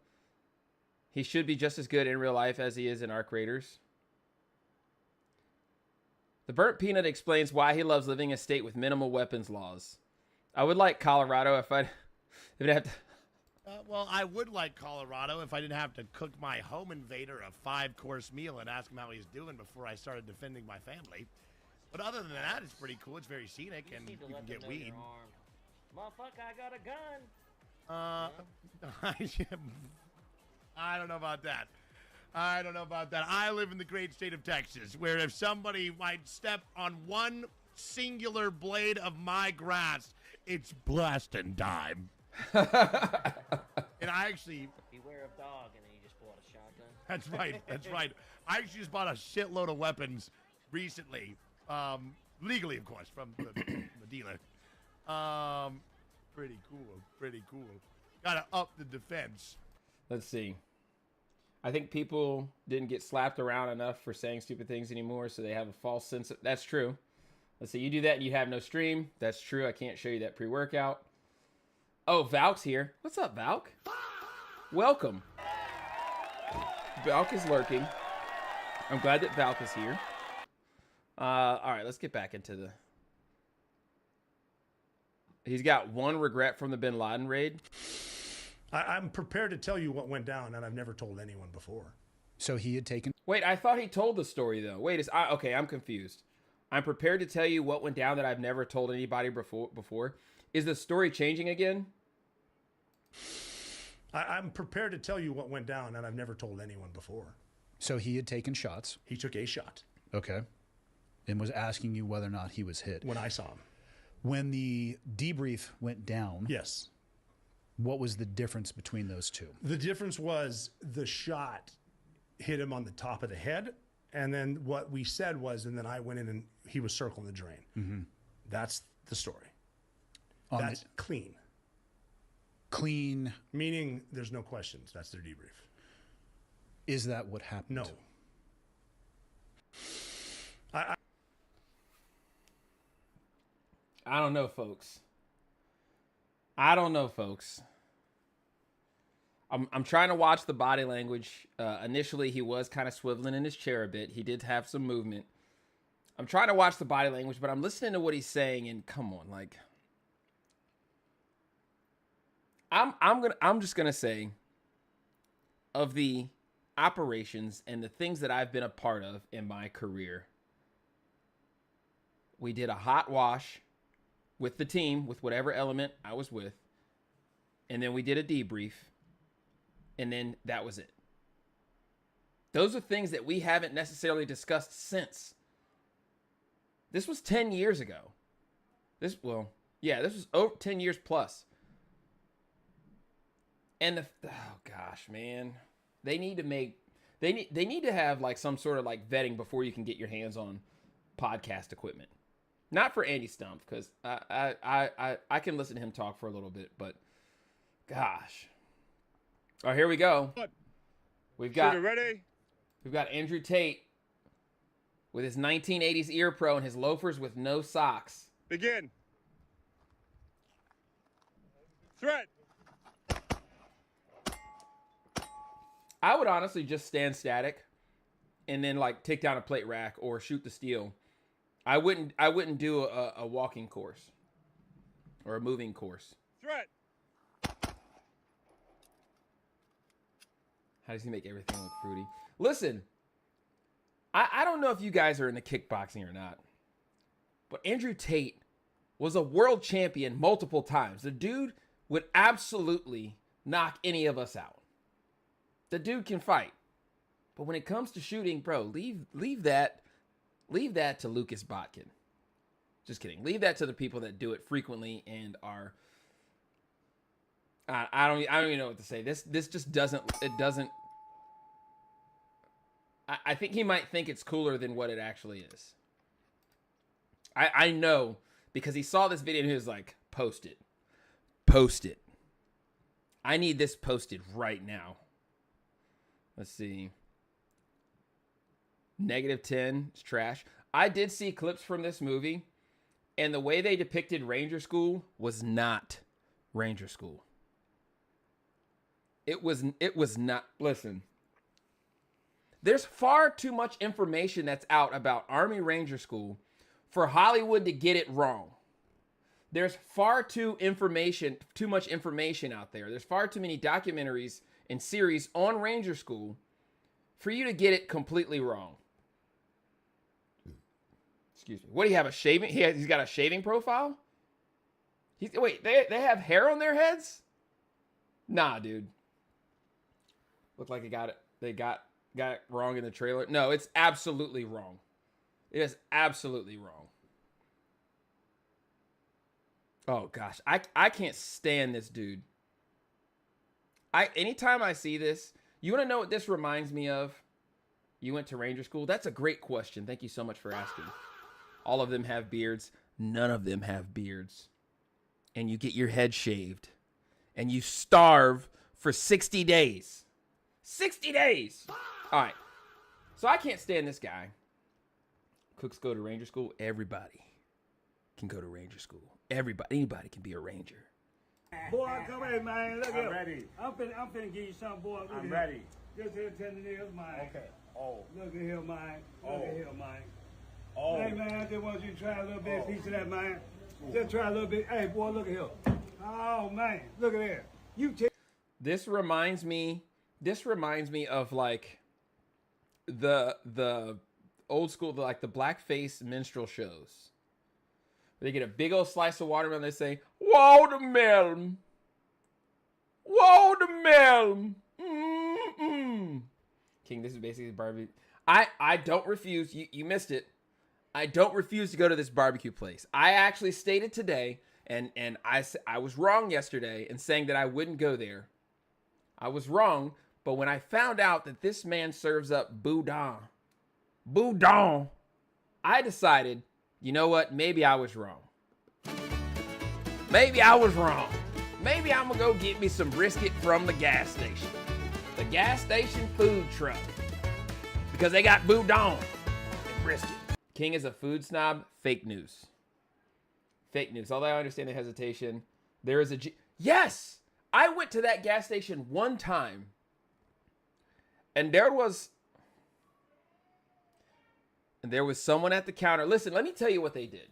He should be just as good in real life as he is in Arc Raiders. The Burnt Peanut explains why he loves living in a state with minimal weapons laws. I would like Colorado if I'd have to. Well, I would like Colorado if I didn't have to cook my home invader a 5-course meal and ask him how he's doing before I started defending my family. But other than that, it's pretty cool. It's very scenic, and you can get weed. Motherfucker, I got a gun. I don't know about that. I don't know about that. I live in the great state of Texas, where if somebody might step on one singular blade of my grass, it's blast and dime. And I actually... Beware of dog, and then you just pull out a shotgun. That's right. That's right. I actually just bought a shitload of weapons recently. Legally, of course, from the dealer. Pretty cool. Pretty cool. Gotta up the defense. Let's see. I think people didn't get slapped around enough for saying stupid things anymore, so they have a false sense of... That's true. Let's see. You do that and you have no stream. That's true. I can't show you that pre-workout. Oh, Valk's here. What's up, Valk? Welcome. Valk is lurking. I'm glad that Valk is here. All right, let's get back into the... He's got one regret from the Bin Laden raid. I'm prepared to tell you what went down, and I've never told anyone before. So he had taken... Wait, I thought he told the story, though. Wait, okay, I'm confused. I'm prepared to tell you what went down that I've never told anybody before. Is the story changing again? I'm prepared to tell you what went down, and I've never told anyone before. So he had taken shots. He took a shot. Okay. And was asking you whether or not he was hit. When I saw him. When the debrief went down. Yes. What was the difference between those two? The difference was the shot hit him on the top of the head. And then what we said was, and then I went in and he was circling the drain. Mm-hmm. That's the story. That's clean. Clean. Meaning there's no questions. That's their debrief. Is that what happened? No. I don't know, folks. I don't know, folks. I'm trying to watch the body language. Initially, he was kind of swiveling in his chair a bit. He did have some movement. I'm trying to watch the body language, but I'm listening to what he's saying, and come on, like, I'm just gonna say, of the operations and the things that I've been a part of in my career, we did a hot wash with the team, with whatever element I was with, and then we did a debrief, and then that was it. Those are things that we haven't necessarily discussed since. This was 10 years ago. This was over 10 years plus. And oh gosh, man, they need to have like some sort of like vetting before you can get your hands on podcast equipment. Not for Andy Stump, because I can listen to him talk for a little bit, but gosh. All right, here we go. We've got Andrew Tate with his 1980s ear pro and his loafers with no socks. Begin. Threat. I would honestly just stand static and then like take down a plate rack or shoot the steel. I wouldn't do a walking course or a moving course. Threat. How does he make everything look fruity? Listen, I don't know if you guys are into kickboxing or not, but Andrew Tate was a world champion multiple times. The dude would absolutely knock any of us out. The dude can fight. But when it comes to shooting, bro, leave that to Lucas Botkin. Just kidding. Leave that to the people that do it frequently and are I don't even know what to say. This just doesn't I think he might think it's cooler than what it actually is. I know because he saw this video and he was like, post it. Post it. I need this posted right now. Let's see. -10 is trash. I did see clips from this movie, and the way they depicted Ranger School was not Ranger School. It was not, listen. There's far too much information that's out about Army Ranger School for Hollywood to get it wrong. There's far too much information out there. There's far too many documentaries and series on Ranger School for you to get it completely wrong. Excuse me. What do you have, a shaving? He's got a shaving profile? Wait, they have hair on their heads? Nah, dude. Looked like they got it wrong in the trailer. No, it's absolutely wrong. It is absolutely wrong. Oh gosh, I can't stand this dude. Anytime I see this, you want to know what this reminds me of? You went to Ranger School? That's a great question. Thank you so much for asking. All of them have beards. None of them have beards. And you get your head shaved. And you starve for 60 days. 60 days! All right. So I can't stand this guy. Cooks go to Ranger School. Everybody can go to Ranger School. Anybody can be a ranger. Boy, come here, man. Look here. I'm ready. I'm finna give you something, boy. Look I'm here. ready. Just here telling this, man. Okay. Oh. Look at here, man. Look Oh. at here, man. Oh. Hey, man, I just want you to try a little bit, piece of that, man. Just try a little bit. Hey, boy, look at here. Oh, man. Look at there. This reminds me of like the old school, like the blackface minstrel shows. They get a big old slice of watermelon. They say, "Watermelon, watermelon." Mm-mm. King, this is basically barbecue. I don't refuse. You missed it. I don't refuse to go to this barbecue place. I actually stated today, and I was wrong yesterday in saying that I wouldn't go there. I was wrong, but when I found out that this man serves up boudin, I decided, you know what? Maybe I was wrong. Maybe I was wrong. Maybe I'm gonna go get me some brisket from the gas station. The gas station food truck. Because they got boudin and brisket. King is a food snob. Fake news. Fake news. Although I understand the hesitation, there is yes! I went to that gas station one time, and there was someone at the counter. Listen, let me tell you what they did.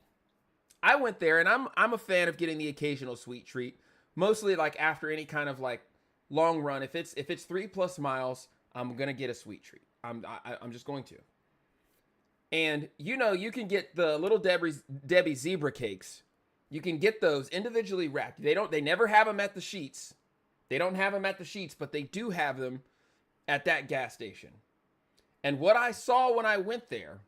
I went there, and I'm a fan of getting the occasional sweet treat, mostly like after any kind of like long run. If it's 3+ miles, I'm gonna get a sweet treat. I'm just going to. And you know, you can get the Little Debbie zebra cakes. You can get those individually wrapped. They never have them at the Sheets. They don't have them at the Sheets, but they do have them at that gas station. And what I saw when I went there,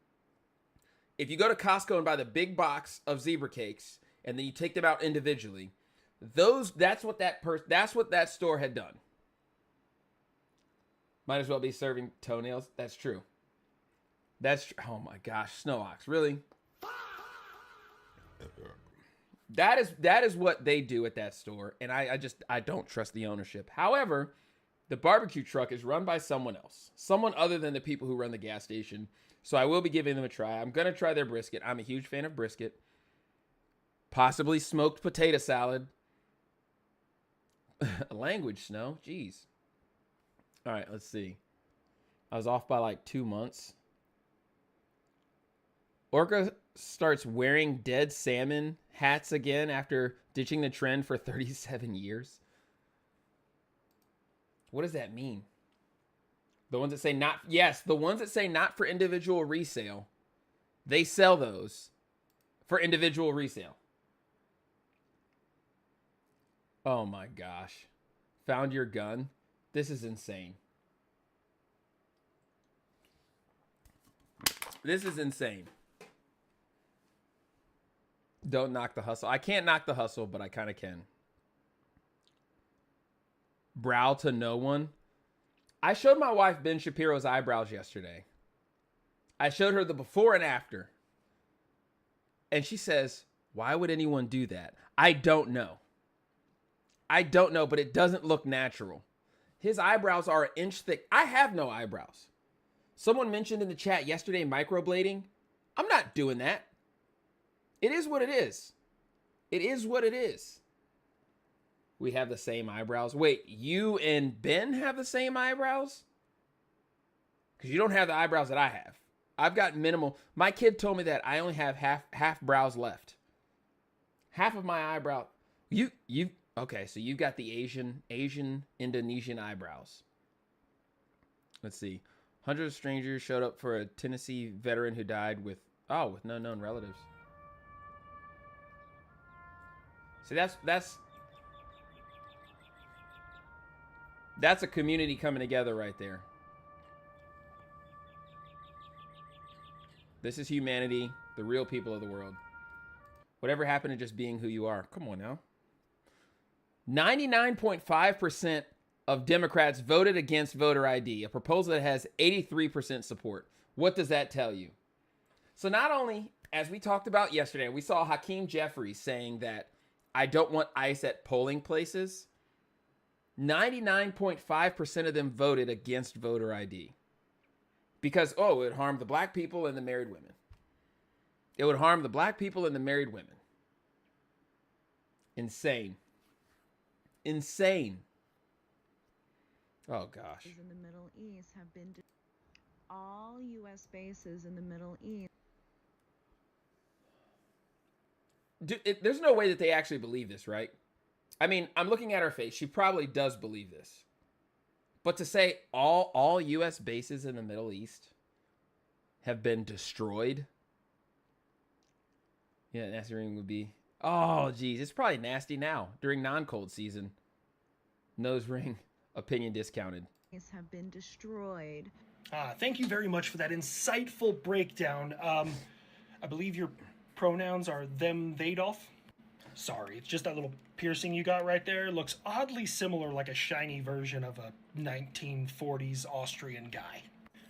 if you go to Costco and buy the big box of zebra cakes and then you take them out individually, that's what that store had done. Might as well be serving toenails. That's true. Oh my gosh, Snow Ox, really? That is what they do at that store, and I don't trust the ownership. However, the barbecue truck is run by someone else, someone other than the people who run the gas station. So I will be giving them a try. I'm gonna try their brisket. I'm a huge fan of brisket. Possibly smoked potato salad. Language, Snow. Jeez. All right, let's see. I was off by like 2 months. Orca starts wearing dead salmon hats again after ditching the trend for 37 years. What does that mean? The ones that say not, yes, the ones that say not for individual resale. They sell those for individual resale. Oh my gosh. Found your gun? This is insane. This is insane. Don't knock the hustle. I can't knock the hustle, but I kind of can. Brow to no one. I showed my wife Ben Shapiro's eyebrows yesterday. I showed her the before and after. And she says, why would anyone do that? I don't know. I don't know, but it doesn't look natural. His eyebrows are an inch thick. I have no eyebrows. Someone mentioned in the chat yesterday microblading. I'm not doing that. It is what it is. It is what it is. We have the same eyebrows. Wait, you and Ben have the same eyebrows? Because you don't have the eyebrows that I have. I've got minimal. My kid told me that I only have half brows left. Half of my eyebrow. Okay, so you've got the Asian Indonesian eyebrows. Let's see. Hundreds of strangers showed up for a Tennessee veteran who died with no known relatives. See, that's a community coming together right there. This is humanity, the real people of the world. Whatever happened to just being who you are? Come on now. 99.5% of Democrats voted against voter ID, a proposal that has 83% support. What does that tell you? So not only, as we talked about yesterday, we saw Hakeem Jeffries saying that I don't want ICE at polling places. 99.5% of them voted against voter ID. Because, it would harm the black people and the married women. It would harm the black people and the married women. Insane. Insane. Oh, gosh. In the Middle East have been all U.S. bases in the Middle East. There's no way that they actually believe this, right? I mean, I'm looking at her face. She probably does believe this. But to say all U.S. bases in the Middle East have been destroyed. Yeah, nasty ring would be. Oh, geez. It's probably nasty now during non-cold season. Nose ring, opinion discounted. Have been destroyed. Thank you very much for that insightful breakdown. I believe your pronouns are them, they doff. Sorry, it's just that little piercing you got right there. It looks oddly similar, like a shiny version of a 1940s Austrian guy.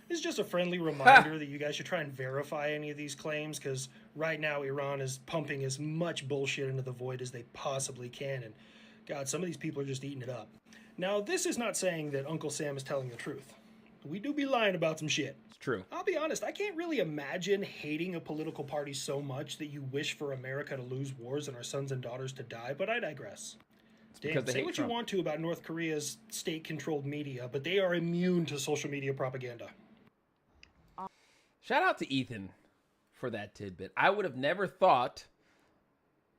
It's just a friendly reminder that you guys should try and verify any of these claims, because right now Iran is pumping as much bullshit into the void as they possibly can, and God, some of these people are just eating it up. Now, this is not saying that Uncle Sam is telling the truth. We do be lying about some shit. It's true. I'll be honest, I can't really imagine hating a political party so much that you wish for America to lose wars and our sons and daughters to die, but I digress. Dan, say what you want to about North Korea's state-controlled media, but they are immune to social media propaganda. Shout out to Ethan for that tidbit. I would have never thought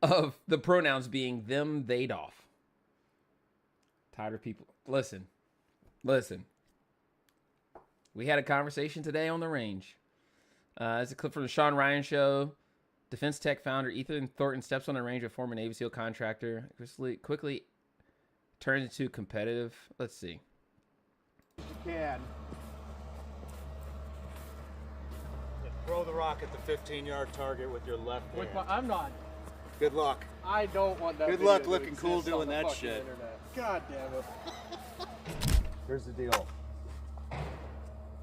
of the pronouns being them, they doff. Tired of people. Listen. We had a conversation today on the range. It's a clip from the Sean Ryan show. Defense Tech founder Ethan Thornton steps on the range of former Navy SEAL contractor. Quickly turns into competitive. Let's see. You can. Throw the rock at the 15-yard target with your left hand. I'm not. Good luck. I don't want that. Good luck looking cool doing that shit. God damn it. Here's the deal.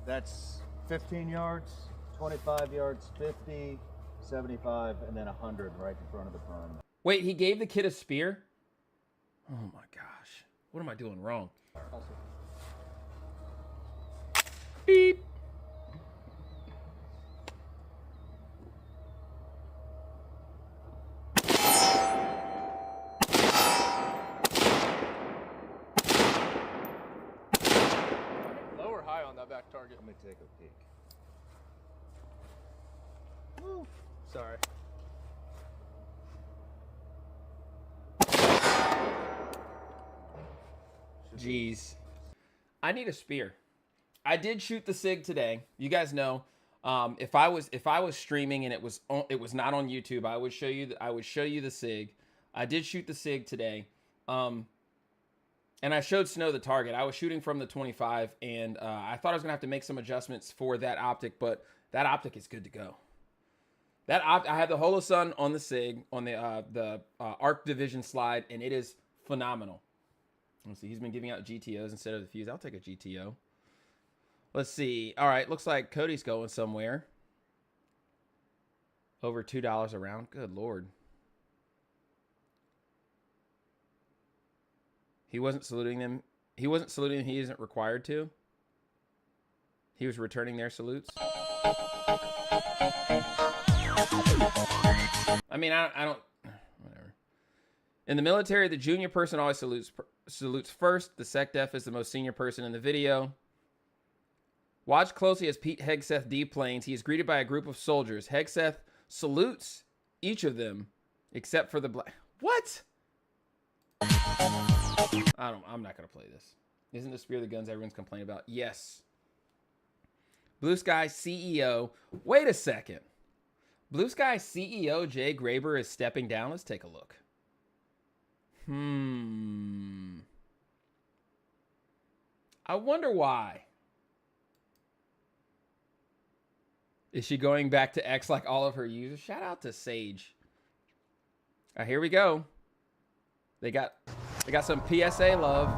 That's 15 yards, 25 yards, 50, 75, and then 100 right in front of the prime. Wait, he gave the kid a spear? Oh my gosh. What am I doing wrong? Beep. Low or high on that back target? Let me take a peek. Woo. Sorry. Jeez. I need a spear. I did shoot the SIG today. You guys know, if I was streaming and it was not on YouTube, I would show you the SIG. I did shoot the SIG today. And I showed Snow the target. I was shooting from the 25, and I thought I was gonna have to make some adjustments for that optic, but that optic is good to go. I have the Holosun on the SIG on the Arc Division slide, and it is phenomenal. Let's see, he's been giving out GTOs instead of the fuse. I'll take a GTO. Let's see. All right, looks like Cody's going somewhere. Over $2 a round. Good Lord. He wasn't saluting them. He wasn't saluting them. He isn't required to. He was returning their salutes. I mean, I don't... Whatever. In the military, the junior person always salutes first. The SecDef is the most senior person in the video. Watch closely as Pete Hegseth deplanes. He is greeted by a group of soldiers. Hegseth salutes each of them, except for the black. What? I'm not gonna play this. Isn't the Spear of the Guns everyone's complaining about? Yes. Blue Sky CEO. Wait a second. Blue Sky CEO Jay Graber is stepping down. Let's take a look. I wonder why. Is she going back to X like all of her users? Shout out to Sage. All right, here we go. They got some PSA love.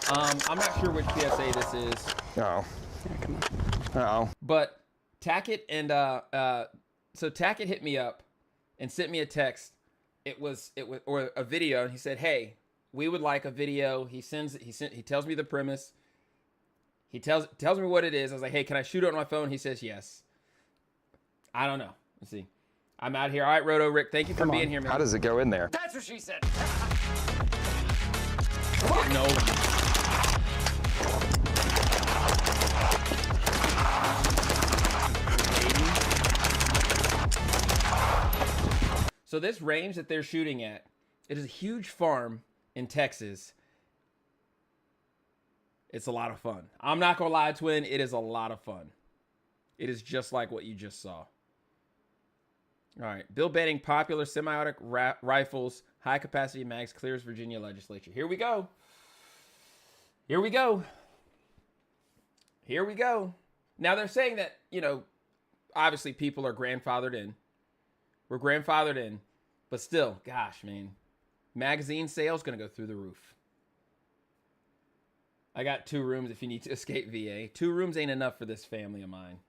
I'm not sure which PSA this is. Oh. Yeah, come on. Uh-oh. But Tackett and so Tackett hit me up and sent me a text. It was or a video, and he said, "Hey, we would like a video." He tells me the premise. He tells me what it is. I was like, "Hey, can I shoot it on my phone?" He says, "Yes." I don't know. Let's see. I'm out here. All right, Roto Rick, thank you for being here, man. How does it go in there? That's what she said. No. So this range that they're shooting at, it is a huge farm in Texas. It's a lot of fun. I'm not going to lie, Twin. It is a lot of fun. It is just like what you just saw. All right. Bill banning popular semi-automatic rifles, high-capacity mags, clears Virginia legislature. Here we go. Here we go. Here we go. Now, they're saying that, obviously people are grandfathered in. We're grandfathered in. But still, gosh, man. Magazine sales going to go through the roof. I got 2 rooms if you need to escape VA. 2 rooms ain't enough for this family of mine.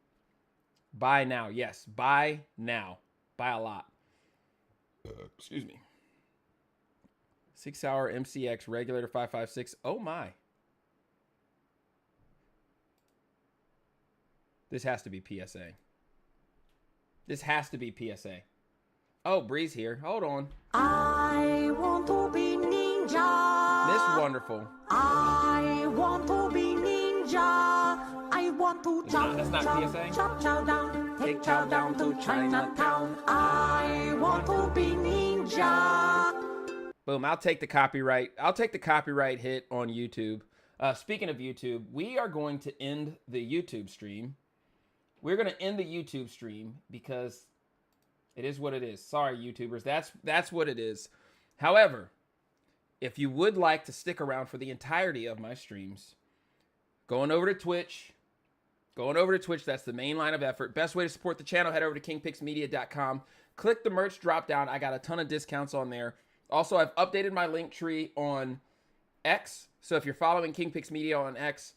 Buy now. Yes, buy now. Buy a lot. Excuse me. 6-hour MCX regulator 556. Oh my. This has to be PSA. This has to be PSA. Oh, Bree's here. Hold on. I want to be ninja. Miss Wonderful. I want to be ninja. I want to chop, that's not PSA? chop chow down, take chow down to Chinatown. I want to be ninja. Boom, I'll take the copyright. I'll take the copyright hit on YouTube. Speaking of YouTube, we are going to end the YouTube stream. We're going to end the YouTube stream because it is what it is. Sorry, YouTubers. That's what it is. However, if you would like to stick around for the entirety of my streams, going over to Twitch, that's the main line of effort. Best way to support the channel, head over to kingpixmedia.com. Click the merch drop down. I got a ton of discounts on there. Also, I've updated my link tree on X. So if you're following King Pix Media on X,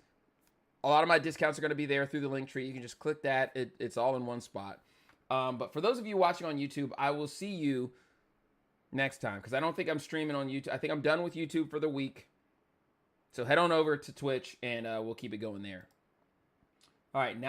a lot of my discounts are going to be there through the link tree. You can just click that. It's all in one spot. But for those of you watching on YouTube, I will see you next time because I don't think I'm streaming on YouTube. I think I'm done with YouTube for the week. So head on over to Twitch and we'll keep it going there. All right, now